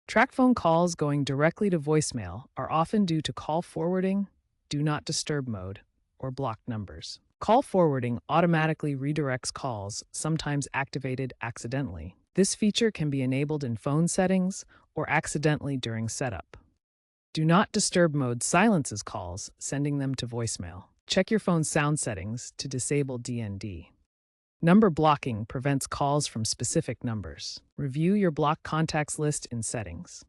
Tracfone calls going directly to voicemail are often due to call forwarding, do not disturb mode, or blocked numbers. Call forwarding automatically redirects calls, sometimes activated accidentally. This feature can be enabled in phone settings or accidentally during setup. Do not disturb mode silences calls, sending them to voicemail. Check your phone's sound settings to disable DND. Number blocking prevents calls from specific numbers. Review your blocked contacts list in settings.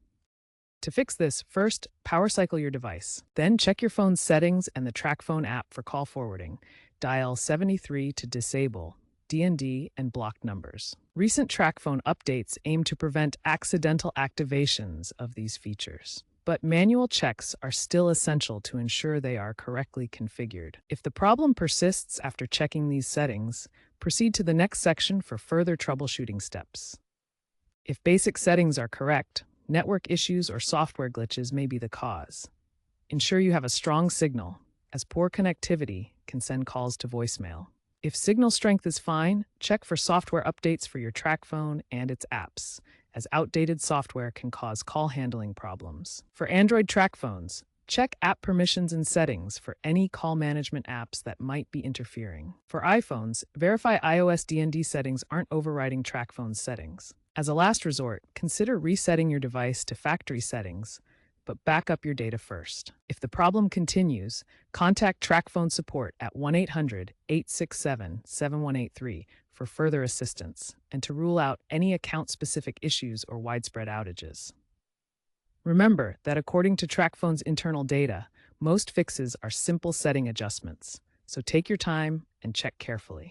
To fix this, first, power cycle your device. Then check your phone's settings and the Tracfone app for call forwarding. Dial 73 to disable DND and blocked numbers. Recent Tracfone updates aim to prevent accidental activations of these features. But manual checks are still essential to ensure they are correctly configured. If the problem persists after checking these settings, proceed to the next section for further troubleshooting steps. If basic settings are correct, network issues or software glitches may be the cause. Ensure you have a strong signal, as poor connectivity can send calls to voicemail. If signal strength is fine, check for software updates for your Tracfone and its apps, as outdated software can cause call handling problems. For Android Tracphones, check app permissions and settings for any call management apps that might be interfering. For iPhones, verify iOS DND settings aren't overriding Tracphone's settings. As a last resort, consider resetting your device to factory settings, but back up your data first. If the problem continues, contact Tracfone support at 1-800-867-7183 for further assistance and to rule out any account-specific issues or widespread outages. Remember that according to Tracfone's internal data, most fixes are simple setting adjustments, so take your time and check carefully.